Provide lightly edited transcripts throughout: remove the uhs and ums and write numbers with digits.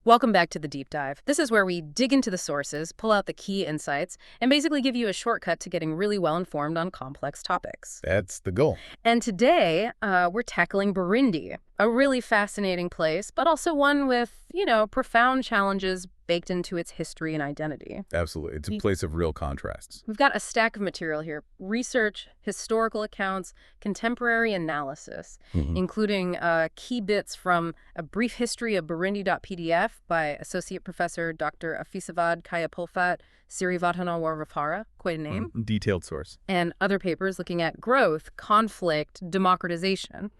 Welcome back to the deep dive. This is where we dig into the sources, pull out the key insights, and basically give you a shortcut to getting really well informed on complex topics. That's the goal. And today, we're tackling Burundi, a really fascinating place, but also one with, profound challenges baked into its history and identity. Absolutely. It's a place of real contrasts. We've got a stack of material here: research, historical accounts, contemporary analysis, including key bits from A Brief History of Burundi.pdf by Associate Professor Dr. Afisavad Kayapolfat Sirivathanawarvafara, quite a name, Detailed source. and other papers looking at growth, conflict, democratization.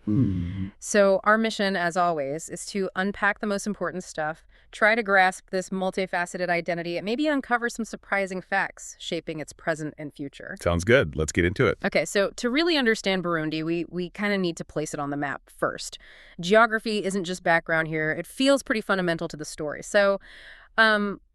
So our mission, as always, is to unpack the most important stuff, try to grasp this multifaceted identity, and maybe uncover some surprising facts shaping its present and future. Sounds good. Let's get into it. Okay, so to really understand Burundi, we kind of need to place it on the map first. Geography isn't just background here. It feels pretty fundamental to the story. So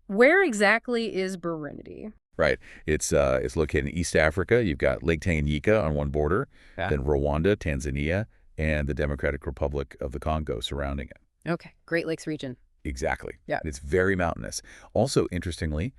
where exactly is Burundi? Right. It's located in East Africa. You've got Lake Tanganyika on one border, then Rwanda, Tanzania, and the Democratic Republic of the Congo surrounding it. Okay, Great Lakes region. Exactly. Yeah. And it's very mountainous. Also, interestingly,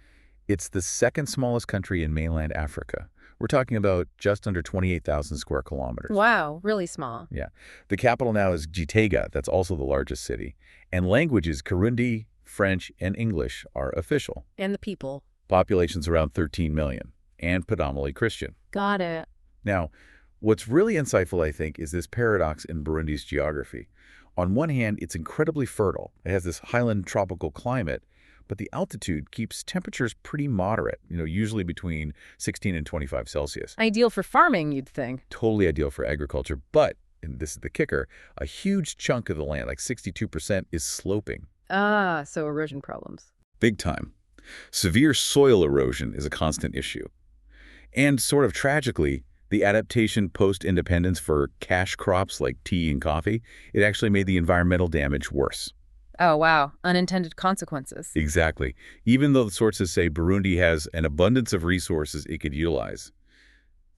it's the second smallest country in mainland Africa. We're talking about just under 28,000 square kilometers. Wow, really small. Yeah. The capital now is Gitega. That's also the largest city. And languages, Kirundi, French, and English are official. And the people. Population's around 13 million, and predominantly Christian. Got it. Now, what's really insightful, I think, is this paradox in Burundi's geography. On one hand, it's incredibly fertile. It has this highland tropical climate, but the altitude keeps temperatures pretty moderate, usually between 16 and 25 Celsius. Ideal for farming, you'd think. Totally ideal for agriculture, but, and this is the kicker, a huge chunk of the land, like 62%, is sloping. Ah, so erosion problems. Big time. Severe soil erosion is a constant issue. And sort of tragically, the adaptation post-independence for cash crops like tea and coffee, it actually made the environmental damage worse. Oh, wow. Unintended consequences. Exactly. Even though the sources say Burundi has an abundance of resources it could utilize.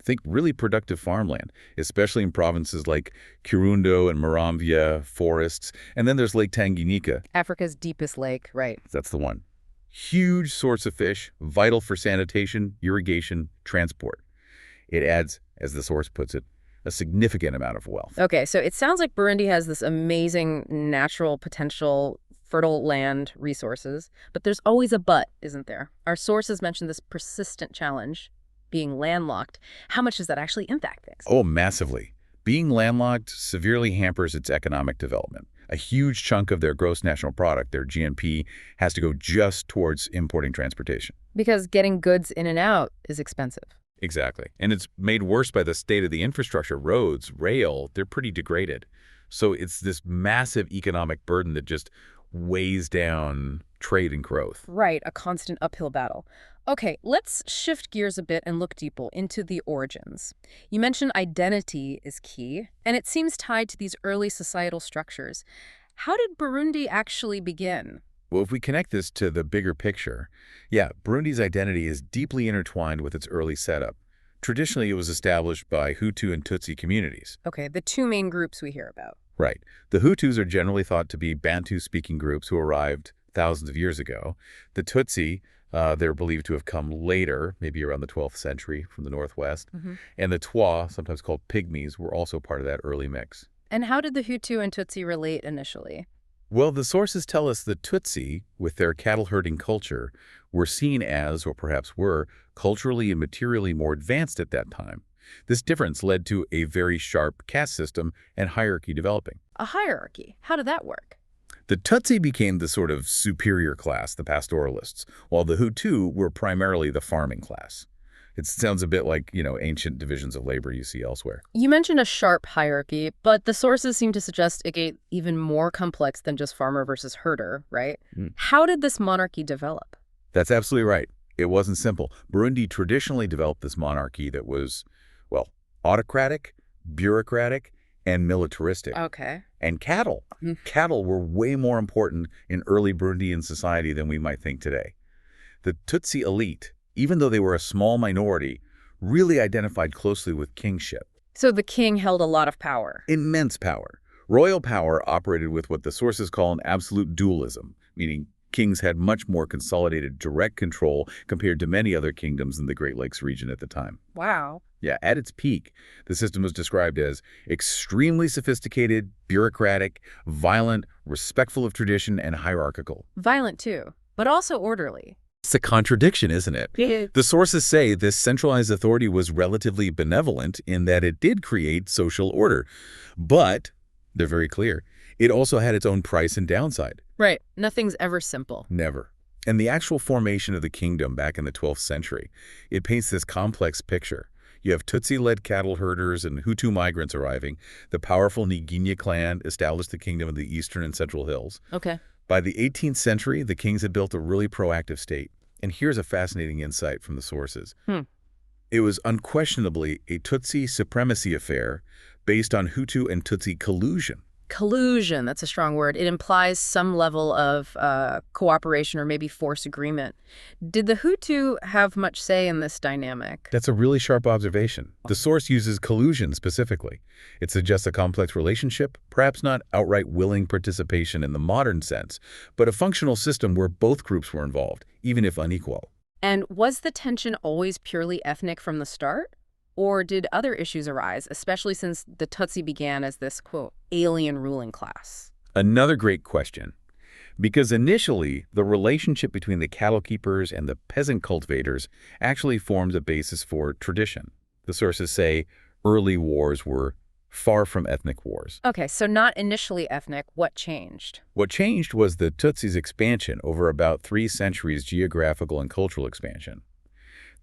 Think really productive farmland, especially in provinces like Kirundo and Muramvya, forests, and then there's Lake Tanganyika. Africa's deepest lake, right. That's the one. Huge source of fish, vital for sanitation, irrigation, transport. It adds, as the source puts it, a significant amount of wealth. Okay, so it sounds like Burundi has this amazing natural potential, fertile land, resources, but there's always a but, isn't there? Our sources mention this persistent challenge, being landlocked. How much does that actually impact things? Oh, massively. Being landlocked severely hampers its economic development. A huge chunk of their gross national product, their GNP, has to go just towards importing transportation. Because getting goods in and out is expensive. Exactly. And it's made worse by the state of the infrastructure. Roads, rail, they're pretty degraded. So it's this massive economic burden that just weighs down trade and growth. Right, a constant uphill battle. Okay, let's shift gears a bit and look deeper into the origins. You mentioned identity is key, and it seems tied to these early societal structures. How did Burundi actually begin? Well, if we connect this to the bigger picture, Burundi's identity is deeply intertwined with its early setup. Traditionally, it was established by Hutu and Tutsi communities. Okay, the two main groups we hear about. Right. The Hutus are generally thought to be Bantu-speaking groups who arrived thousands of years ago. The Tutsi, they're believed to have come later, maybe around the 12th century from the northwest. And the Twa, sometimes called Pygmies, were also part of that early mix. And how did the Hutu and Tutsi relate initially? Well, the sources tell us the Tutsi, with their cattle-herding culture, were seen as, or perhaps were, culturally and materially more advanced at that time. This difference led to a very sharp caste system and hierarchy developing. A hierarchy? How did that work? The Tutsi became the sort of superior class, the pastoralists, while the Hutu were primarily the farming class. It sounds a bit like, ancient divisions of labor you see elsewhere. You mentioned a sharp hierarchy, but the sources seem to suggest it get even more complex than just farmer versus herder, right? How did this monarchy develop? That's absolutely right. It wasn't simple. Burundi traditionally developed this monarchy that was, autocratic, bureaucratic, and militaristic. Okay. And cattle. Cattle were way more important in early Burundian society than we might think today. The Tutsi elite, even though they were a small minority, really identified closely with kingship. So the king held a lot of power. Immense power. Royal power operated with what the sources call an absolute dualism, meaning kings had much more consolidated direct control compared to many other kingdoms in the Great Lakes region at the time. Wow. Yeah, at its peak, the system was described as extremely sophisticated, bureaucratic, violent, respectful of tradition, and hierarchical. Violent too, but also orderly. It's a contradiction, isn't it? Yeah. The sources say this centralized authority was relatively benevolent in that it did create social order. But, they're very clear, it also had its own price and downside. Right. Nothing's ever simple. Never. And the actual formation of the kingdom back in the 12th century, it paints this complex picture. You have Tutsi-led cattle herders and Hutu migrants arriving. The powerful Nginya clan established the kingdom of the eastern and central hills. Okay. By the 18th century, the kings had built a really proactive state. And here's a fascinating insight from the sources. It was unquestionably a Tutsi supremacy affair based on Hutu and Tutsi collusion. Collusion, that's a strong word. It implies some level of cooperation or maybe forced agreement. Did the Hutu have much say in this dynamic? That's a really sharp observation. The source uses collusion specifically. It suggests a complex relationship, perhaps not outright willing participation in the modern sense, but a functional system where both groups were involved, even if unequal. And was the tension always purely ethnic from the start? Or did other issues arise, especially since the Tutsi began as this, quote, alien ruling class? Another great question. Because initially, the relationship between the cattle keepers and the peasant cultivators actually formed a basis for tradition. The sources say early wars were far from ethnic wars. Okay, so not initially ethnic. What changed? What changed was the Tutsis' expansion over about 3 centuries geographical and cultural expansion.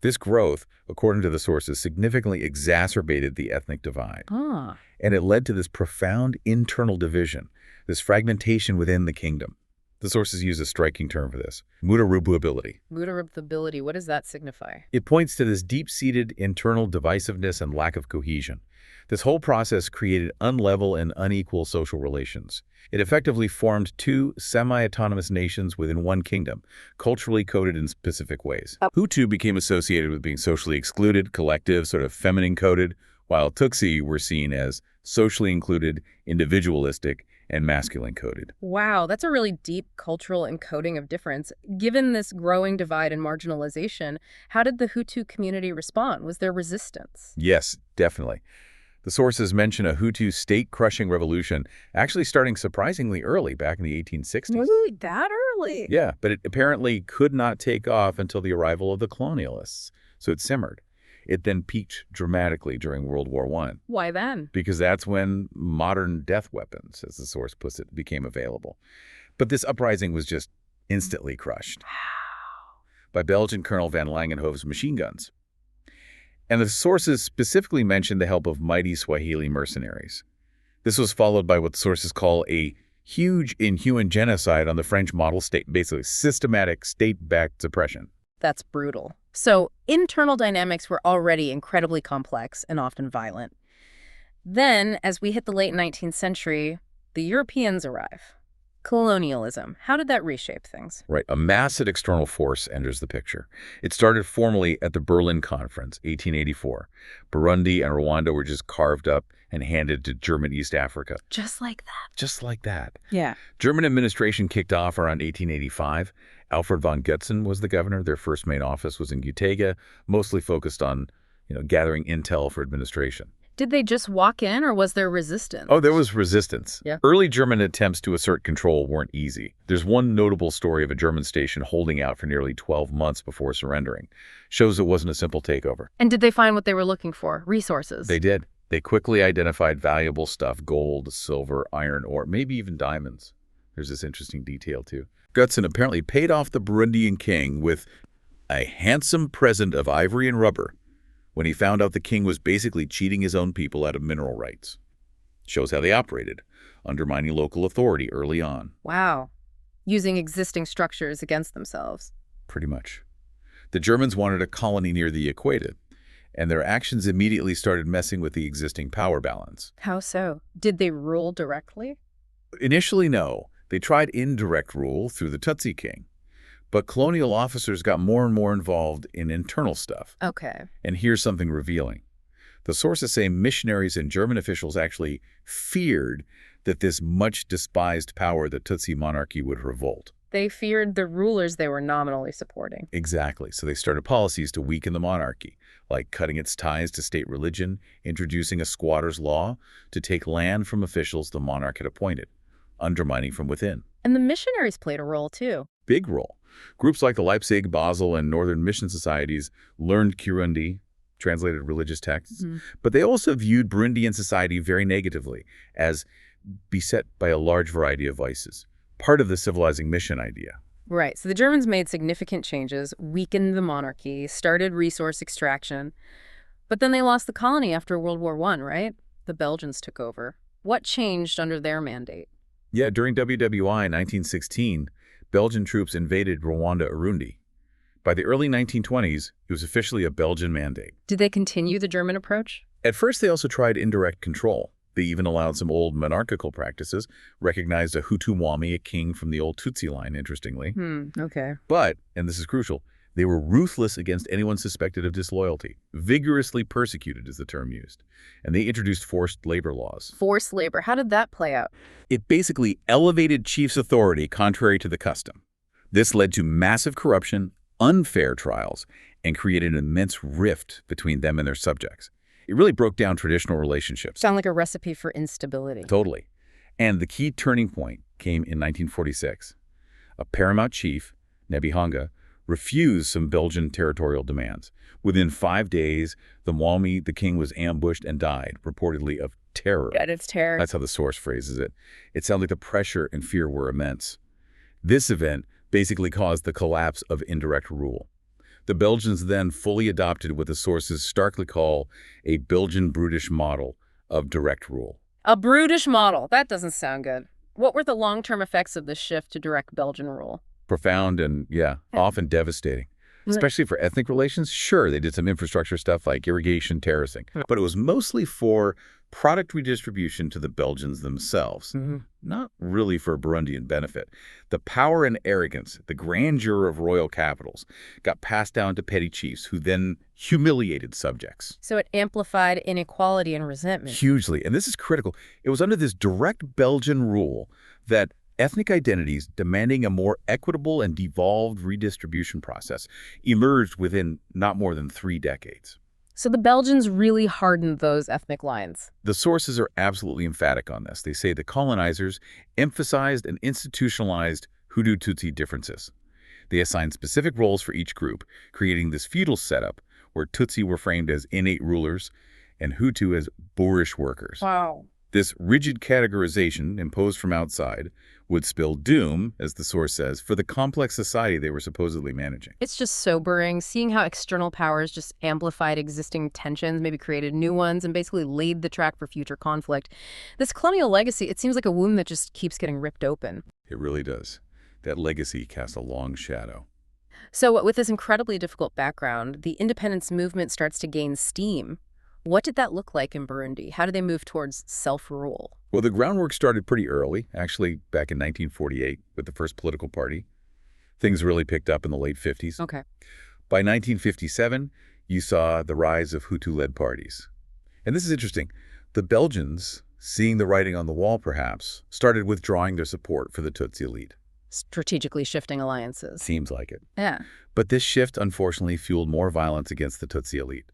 This growth, according to the sources, significantly exacerbated the ethnic divide. And it led to this profound internal division, this fragmentation within the kingdom. The sources use a striking term for this, mutability. Mutability, what does that signify? It points to this deep-seated internal divisiveness and lack of cohesion. This whole process created unlevel and unequal social relations. It effectively formed 2 semi-autonomous nations within one kingdom, culturally coded in specific ways. Hutu became associated with being socially excluded, collective, sort of feminine-coded, while Tutsi were seen as socially included, individualistic, and masculine-coded. Wow, that's a really deep cultural encoding of difference. Given this growing divide and marginalization, how did the Hutu community respond? Was there resistance? Yes, definitely. The sources mention a Hutu state-crushing revolution actually starting surprisingly early, back in the 1860s. Really? That early? Yeah, but it apparently could not take off until the arrival of the colonialists, so it simmered. It then peaked dramatically during World War I. Why then? Because that's when modern death weapons, as the source puts it, became available. But this uprising was just instantly crushed by Belgian Colonel van Langenhove's machine guns. And the sources specifically mentioned the help of mighty Swahili mercenaries. This was followed by what the sources call a huge inhuman genocide on the French model state, basically systematic state-backed suppression. That's brutal. So internal dynamics were already incredibly complex and often violent. Then, as we hit the late 19th century, the Europeans arrive. Colonialism. How did that reshape things? Right. A massive external force enters the picture. It started formally at the Berlin Conference, 1884. Burundi and Rwanda were just carved up and handed to German East Africa. Just like that. Just like that. Yeah. German administration kicked off around 1885. Alfred von Götzen was the governor. Their first main office was in Gitega, mostly focused on, gathering intel for administration. Did they just walk in, or was there resistance? Oh, there was resistance. Yeah. Early German attempts to assert control weren't easy. There's one notable story of a German station holding out for nearly 12 months before surrendering. Shows it wasn't a simple takeover. And did they find what they were looking for? Resources? They did. They quickly identified valuable stuff, gold, silver, iron ore, maybe even diamonds. There's this interesting detail, too. Götzen apparently paid off the Burundian king with a handsome present of ivory and rubber when he found out the king was basically cheating his own people out of mineral rights. Shows how they operated, undermining local authority early on. Wow. Using existing structures against themselves. Pretty much. The Germans wanted a colony near the equator, and their actions immediately started messing with the existing power balance. How so? Did they rule directly? Initially, no. They tried indirect rule through the Tutsi king. But colonial officers got more and more involved in internal stuff. Okay. And here's something revealing. The sources say missionaries and German officials actually feared that this much despised power, the Tutsi monarchy, would revolt. They feared the rulers they were nominally supporting. Exactly. So they started policies to weaken the monarchy, like cutting its ties to state religion, introducing a squatter's law to take land from officials the monarch had appointed, undermining from within. And the missionaries played a role, too. Big role. Groups like the Leipzig, Basel, and Northern Mission Societies learned Kirundi, translated religious texts, but they also viewed Burundian society very negatively, as beset by a large variety of vices, part of the civilizing mission idea. Right. So the Germans made significant changes, weakened the monarchy, started resource extraction. But then they lost the colony after World War I, right? The Belgians took over. What changed under their mandate? Yeah, during WWI in 1916, Belgian troops invaded Rwanda-Urundi. By the early 1920s, it was officially a Belgian mandate. Did they continue the German approach? At first, they also tried indirect control. They even allowed some old monarchical practices, recognized a Hutu Mwami, a king from the old Tutsi line, interestingly. Okay. But, and this is crucial, they were ruthless against anyone suspected of disloyalty. Vigorously persecuted is the term used. And they introduced forced labor laws. Forced labor. How did that play out? It basically elevated chief's authority contrary to the custom. This led to massive corruption, unfair trials, and created an immense rift between them and their subjects. It really broke down traditional relationships. Sound like a recipe for instability. Totally. And the key turning point came in 1946. A paramount chief, Nebihanga, refused some Belgian territorial demands. Within 5 days, the Mwami, the king, was ambushed and died, reportedly of terror. Yeah, it's terror. That's how the source phrases it. It sounds like the pressure and fear were immense. This event basically caused the collapse of indirect rule. The Belgians then fully adopted what the sources starkly call a Belgian brutish model of direct rule. A brutish model. That doesn't sound good. What were the long-term effects of this shift to direct Belgian rule? Profound and, often devastating. Especially for ethnic relations, sure, they did some infrastructure stuff like irrigation, terracing. But it was mostly for product redistribution to the Belgians themselves, not really for Burundian benefit. The power and arrogance, the grandeur of royal capitals, got passed down to petty chiefs who then humiliated subjects. So it amplified inequality and resentment. Hugely. And this is critical. It was under this direct Belgian rule that ethnic identities demanding a more equitable and devolved redistribution process emerged within not more than 3 decades. So the Belgians really hardened those ethnic lines. The sources are absolutely emphatic on this. They say the colonizers emphasized and institutionalized Hutu-Tutsi differences. They assigned specific roles for each group, creating this feudal setup where Tutsi were framed as innate rulers and Hutu as boorish workers. Wow. This rigid categorization, imposed from outside, would spell doom, as the source says, for the complex society they were supposedly managing. It's just sobering, seeing how external powers just amplified existing tensions, maybe created new ones, and basically laid the track for future conflict. This colonial legacy, it seems like a wound that just keeps getting ripped open. It really does. That legacy casts a long shadow. So with this incredibly difficult background, the independence movement starts to gain steam. What did that look like in Burundi? How did they move towards self-rule? Well, the groundwork started pretty early, actually back in 1948 with the first political party. Things really picked up in the late 50s. Okay. By 1957, you saw the rise of Hutu-led parties. And this is interesting. The Belgians, seeing the writing on the wall perhaps, started withdrawing their support for the Tutsi elite. Strategically shifting alliances. Seems like it. Yeah. But this shift, unfortunately, fueled more violence against the Tutsi elite.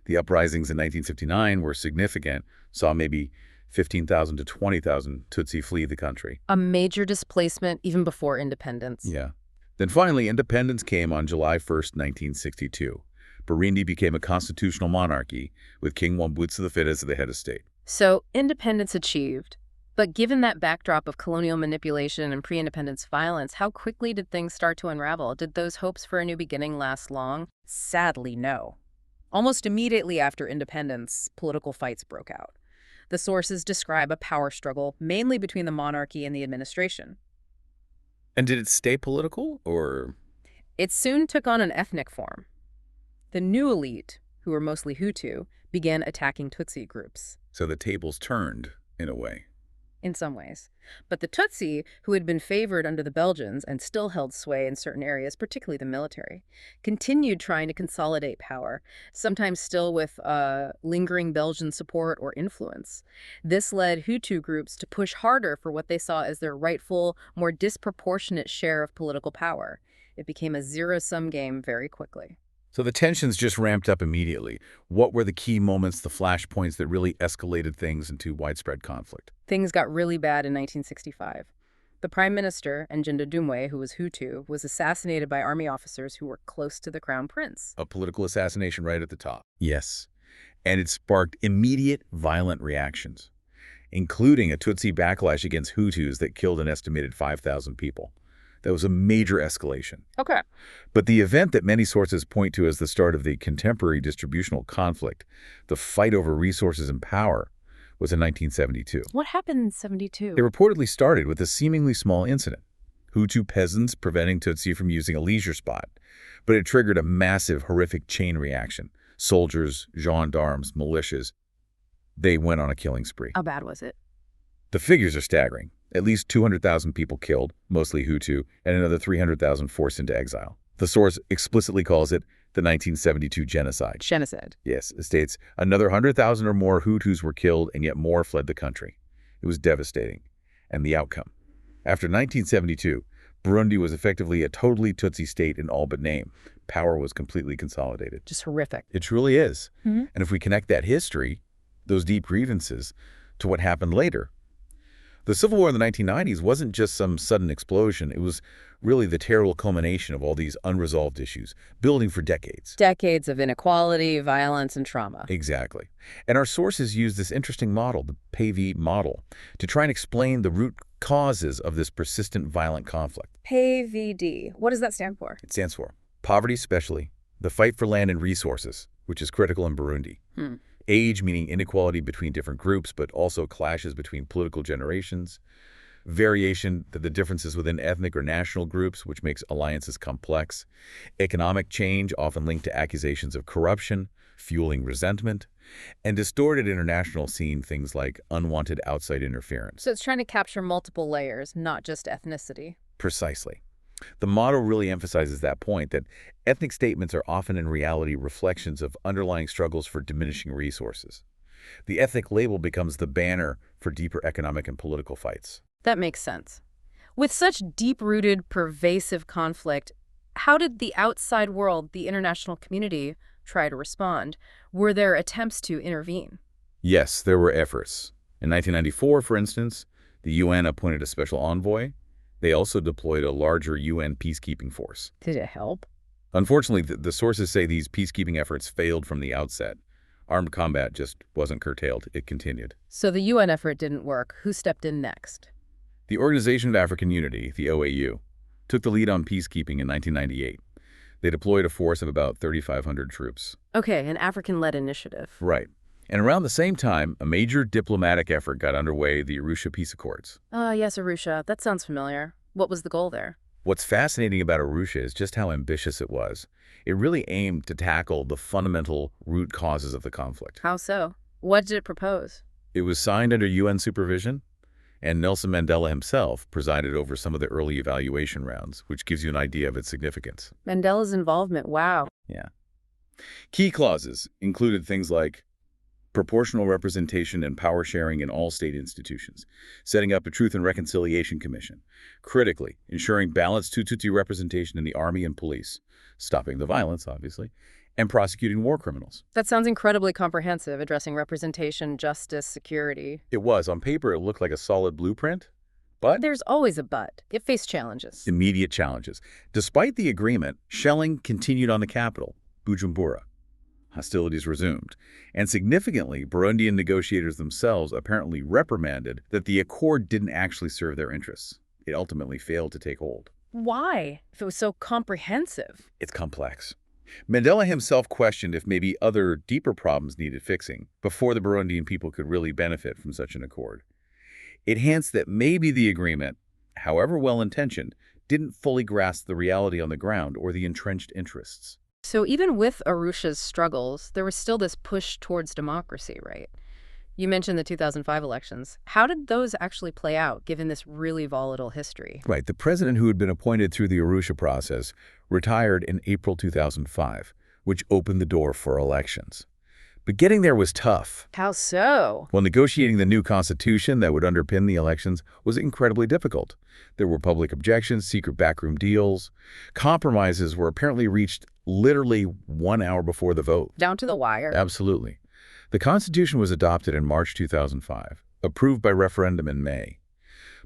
The uprisings in 1959 were significant, saw maybe 15,000 to 20,000 Tutsi flee the country. A major displacement even before independence. Yeah. Then finally, independence came on July 1st, 1962. Burundi became a constitutional monarchy with King Mobutu V as the head of state. So independence achieved. But given that backdrop of colonial manipulation and pre-independence violence, how quickly did things start to unravel? Did those hopes for a new beginning last long? Sadly, no. Almost immediately after independence, political fights broke out. The sources describe a power struggle, mainly between the monarchy and the administration. And did it stay political, or? It soon took on an ethnic form. The new elite, who were mostly Hutu, began attacking Tutsi groups. So the tables turned, in a way. in some ways. But the Tutsi, who had been favored under the Belgians and still held sway in certain areas, particularly the military, continued trying to consolidate power, sometimes still with lingering Belgian support or influence. This led Hutu groups to push harder for what they saw as their rightful, more disproportionate share of political power. It became a zero-sum game very quickly. So the tensions just ramped up immediately. What were the key moments, the flashpoints that really escalated things into widespread conflict? Things got really bad in 1965. The prime minister, Ngenda Dumwe, who was Hutu, was assassinated by army officers who were close to the crown prince. A political assassination right at the top. Yes. And it sparked immediate violent reactions, including a Tutsi backlash against Hutus that killed an estimated 5,000 people. That was a major escalation. Okay. But the event that many sources point to as the start of the contemporary distributional conflict, the fight over resources and power, was in 1972. What happened in 72? It reportedly started with a seemingly small incident. Hutu peasants preventing Tutsi from using a leisure spot. But it triggered a massive, horrific chain reaction. Soldiers, gendarmes, militias, they went on a killing spree. How bad was it? The figures are staggering. At least 200,000 people killed, mostly Hutu, and another 300,000 forced into exile. The source explicitly calls it the 1972 genocide. Genocide. Yes, it states another 100,000 or more Hutus were killed and yet more fled the country. It was devastating. And the outcome. After 1972, Burundi was effectively a totally Tutsi state in all but name. Power was completely consolidated. Just horrific. It truly is. Mm-hmm. And if we connect that history, those deep grievances, to what happened later, the Civil War in the 1990s wasn't just some sudden explosion. It was really the terrible culmination of all these unresolved issues, building for decades. Decades of inequality, violence, and trauma. Exactly. And our sources use this interesting model, the PAV model, to try and explain the root causes of this persistent violent conflict. PAVD. What does that stand for? It stands for poverty, especially, the fight for land and resources, which is critical in Burundi. Age, meaning inequality between different groups, but also clashes between political generations. Variation, the differences within ethnic or national groups, which makes alliances complex. Economic change, often linked to accusations of corruption, fueling resentment. And distorted international scene, things like unwanted outside interference. So it's trying to capture multiple layers, not just ethnicity. Precisely. The model really emphasizes that point, that ethnic statements are often in reality reflections of underlying struggles for diminishing resources. The ethnic label becomes the banner for deeper economic and political fights. That makes sense. With such deep-rooted, pervasive conflict, how did the outside world, the international community, try to respond? Were there attempts to intervene? Yes, there were efforts. In 1994, for instance, the UN appointed a special envoy. They also deployed a larger UN peacekeeping force. Did it help? Unfortunately, the sources say these peacekeeping efforts failed from the outset. Armed combat just wasn't curtailed. It continued. So the UN effort didn't work. Who stepped in next? The Organization of African Unity, the OAU, took the lead on peacekeeping in 1998. They deployed a force of about 3,500 troops. Okay, an African-led initiative. Right. And around the same time, a major diplomatic effort got underway, the Arusha Peace Accords. Yes, Arusha. That sounds familiar. What was the goal there? What's fascinating about Arusha is just how ambitious it was. It really aimed to tackle the fundamental root causes of the conflict. How so? What did it propose? It was signed under UN supervision, and Nelson Mandela himself presided over some of the early evaluation rounds, which gives you an idea of its significance. Mandela's involvement, wow. Yeah. Key clauses included things like proportional representation and power sharing in all state institutions, setting up a Truth and Reconciliation Commission, critically ensuring balanced Tutsi representation in the army and police, stopping the violence, obviously, and prosecuting war criminals. That sounds incredibly comprehensive, addressing representation, justice, security. It was. On paper, it looked like a solid blueprint, but There's always a but. It faced challenges. immediate challenges. Despite the agreement, shelling continued on the capital, Bujumbura. Hostilities resumed, and significantly, Burundian negotiators themselves apparently reprimanded that the accord didn't actually serve their interests. It ultimately failed to take hold. Why? If it was so comprehensive. It's complex. Mandela himself questioned if maybe other deeper problems needed fixing before the Burundian people could really benefit from such an accord. It hints that maybe the agreement, however well-intentioned, didn't fully grasp the reality on the ground or the entrenched interests. So even with Arusha's struggles, there was still this push towards democracy, right? You mentioned the 2005 elections. How did those actually play out, given this really volatile history? Right. The president who had been appointed through the Arusha process retired in April 2005, which opened the door for elections. But getting there was tough. How so? Well, negotiating the new constitution that would underpin the elections was incredibly difficult. There were public objections, secret backroom deals. Compromises were apparently reached literally 1 hour before the vote. Down to the wire. Absolutely. The Constitution was adopted in March 2005, approved by referendum in May.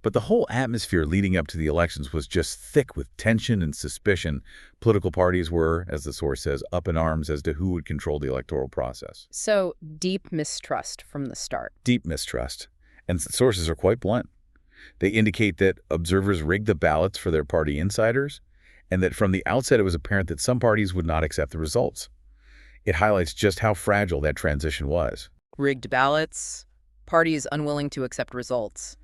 But the whole atmosphere leading up to the elections was just thick with tension and suspicion. Political parties were, as the source says, up in arms as to who would control the electoral process. So, deep mistrust from the start. Deep mistrust. And sources are quite blunt. They indicate that observers rigged the ballots for their party insiders, and that from the outset it was apparent that some parties would not accept the results. It highlights just how fragile that transition was. Rigged ballots, parties unwilling to accept results.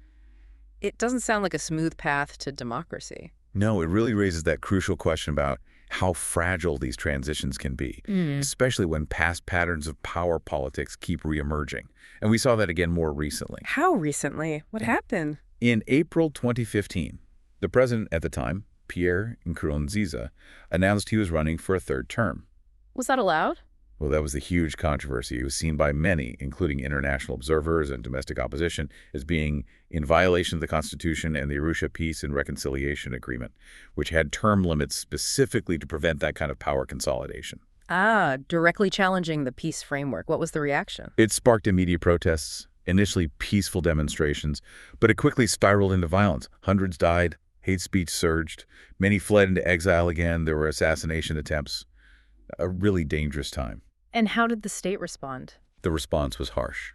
It doesn't sound like a smooth path to democracy. No, it really raises that crucial question about how fragile these transitions can be, especially when past patterns of power politics keep reemerging. And we saw that again more recently. How recently? What happened? In April 2015, the president at the time, Pierre Nkurunziza, announced he was running for a third term. Was that allowed? Well, that was a huge controversy. It was seen by many, including international observers and domestic opposition, as being in violation of the Constitution and the Arusha Peace and Reconciliation Agreement, which had term limits specifically to prevent that kind of power consolidation. Ah, directly challenging the peace framework. What was the reaction? It sparked immediate protests, initially peaceful demonstrations, but it quickly spiraled into violence. Hundreds died, hate speech surged, many fled into exile again, there were assassination attempts. A really dangerous time. And how did the state respond? The response was harsh.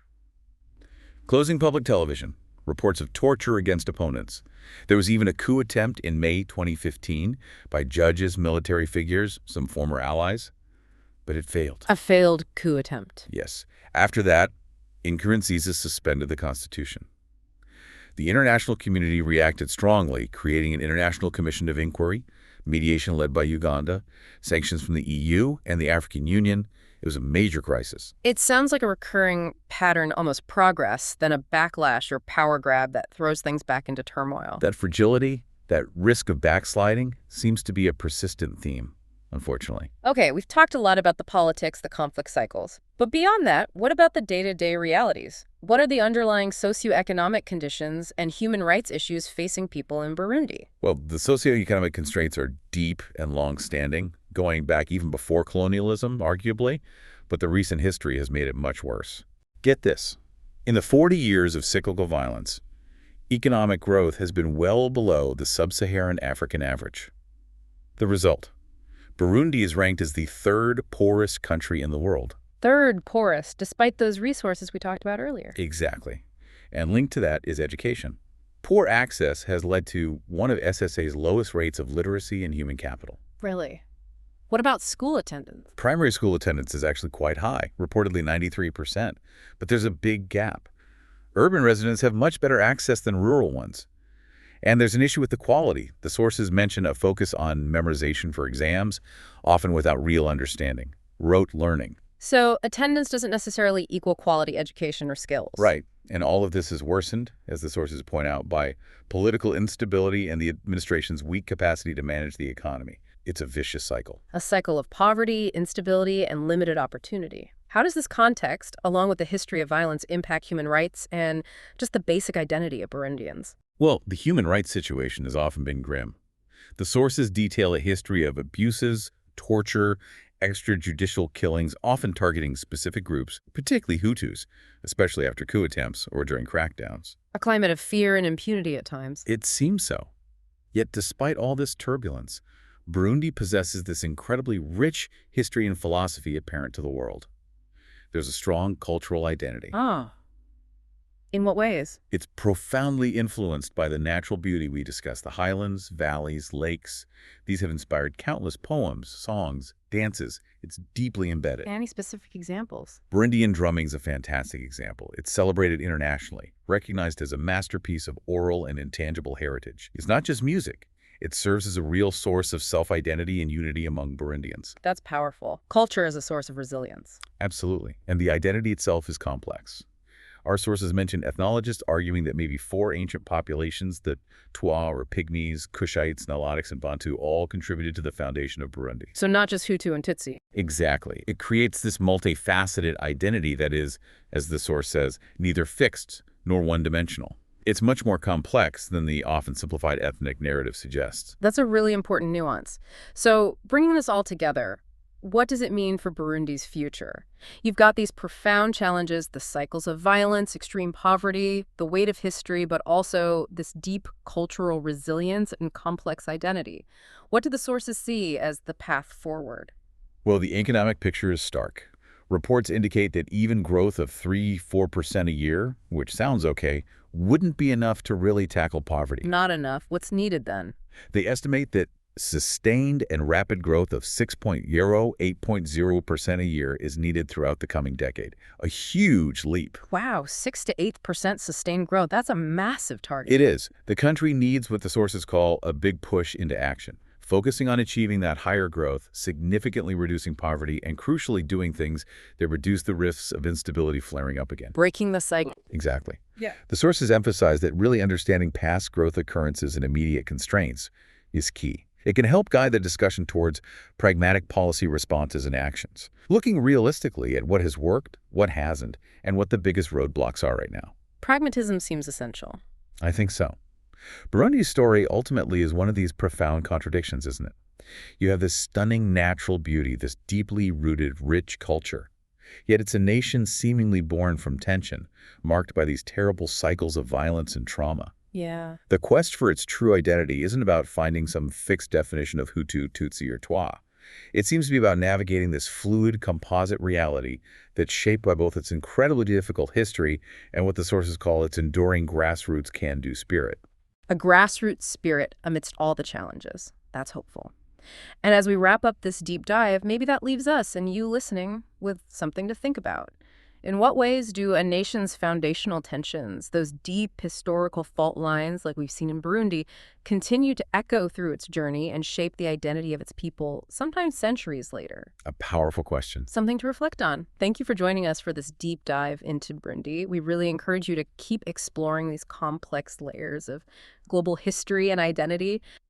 Closing public television, reports of torture against opponents. There was even a coup attempt in May 2015 by judges, military figures, some former allies, but it failed. A failed coup attempt. Yes. After that, Nkurunziza suspended the Constitution. The international community reacted strongly, creating an international commission of inquiry, mediation led by Uganda, sanctions from the EU and the African Union. It was a major crisis. It sounds like a recurring pattern, almost progress, then a backlash or power grab that throws things back into turmoil. That fragility, that risk of backsliding, seems to be a persistent theme, unfortunately. Okay, we've talked a lot about the politics, the conflict cycles. But beyond that, what about the day-to-day realities? What are the underlying socioeconomic conditions and human rights issues facing people in Burundi? Well, the socioeconomic constraints are deep and long-standing, going back even before colonialism, arguably, but the recent history has made it much worse. Get this. In the 40 years of cyclical violence, economic growth has been well below the sub-Saharan African average. The result: Burundi is ranked as the third poorest country in the world. Third poorest, despite those resources we talked about earlier. Exactly. And linked to that is education. Poor access has led to one of SSA's lowest rates of literacy and human capital. Really? What about school attendance? Primary school attendance is actually quite high, reportedly 93%, but there's a big gap. Urban residents have much better access than rural ones. And there's an issue with the quality. The sources mention a focus on memorization for exams, often without real understanding. Rote learning. So attendance doesn't necessarily equal quality education or skills. Right. And all of this is worsened, as the sources point out, by political instability and the administration's weak capacity to manage the economy. It's a vicious cycle. A cycle of poverty, instability, and limited opportunity. How does this context, along with the history of violence, impact human rights and just the basic identity of Burundians? Well, the human rights situation has often been grim. The sources detail a history of abuses, torture, extrajudicial killings, often targeting specific groups, particularly Hutus, especially after coup attempts or during crackdowns. A climate of fear and impunity at times. It seems so. Yet despite all this turbulence, Burundi possesses this incredibly rich history and philosophy apparent to the world. There's a strong cultural identity. Ah. In what ways? It's profoundly influenced by the natural beauty we discussed, the highlands, valleys, lakes. These have inspired countless poems, songs, dances. It's deeply embedded. Any specific examples? Burundian drumming is a fantastic example. It's celebrated internationally, recognized as a masterpiece of oral and intangible heritage. It's not just music. It serves as a real source of self-identity and unity among Burundians. That's powerful. Culture as a source of resilience. Absolutely. And the identity itself is complex. Our sources mention ethnologists arguing that maybe four ancient populations, the Twa or Pygmies, Kushites, Nilotics, and Bantu, all contributed to the foundation of Burundi. So not just Hutu and Tutsi. Exactly. It creates this multifaceted identity that is, as the source says, neither fixed nor one-dimensional. It's much more complex than the often simplified ethnic narrative suggests. That's a really important nuance. So bringing this all together, what does it mean for Burundi's future? You've got these profound challenges, the cycles of violence, extreme poverty, the weight of history, but also this deep cultural resilience and complex identity. What do the sources see as the path forward? Well, the economic picture is stark. Reports indicate that even growth of 3–4% a year, which sounds okay, wouldn't be enough to really tackle poverty. Not enough. What's needed then? They estimate that sustained and rapid growth of 8.0% a year is needed throughout the coming decade. A huge leap. Wow, 6 to 8% sustained growth. That's a massive target. It is. The country needs what the sources call a big push into action, focusing on achieving that higher growth, significantly reducing poverty, and crucially doing things that reduce the risks of instability flaring up again. Breaking the cycle. Exactly. Yeah. The sources emphasize that really understanding past growth occurrences and immediate constraints is key. It can help guide the discussion towards pragmatic policy responses and actions, looking realistically at what has worked, what hasn't, and what the biggest roadblocks are right now. Pragmatism seems essential. I think so. Burundi's story ultimately is one of these profound contradictions, isn't it? You have this stunning natural beauty, this deeply rooted, rich culture. Yet it's a nation seemingly born from tension, marked by these terrible cycles of violence and trauma. Yeah. The quest for its true identity isn't about finding some fixed definition of Hutu, Tutsi, or Twa. It seems to be about navigating this fluid, composite reality that's shaped by both its incredibly difficult history and what the sources call its enduring grassroots can-do spirit. A grassroots spirit amidst all the challenges. That's hopeful. And as we wrap up this deep dive, maybe that leaves us and you listening with something to think about. In what ways do a nation's foundational tensions, those deep historical fault lines like we've seen in Burundi, continue to echo through its journey and shape the identity of its people, sometimes centuries later? A powerful question. Something to reflect on. Thank you for joining us for this deep dive into Burundi. We really encourage you to keep exploring these complex layers of global history and identity.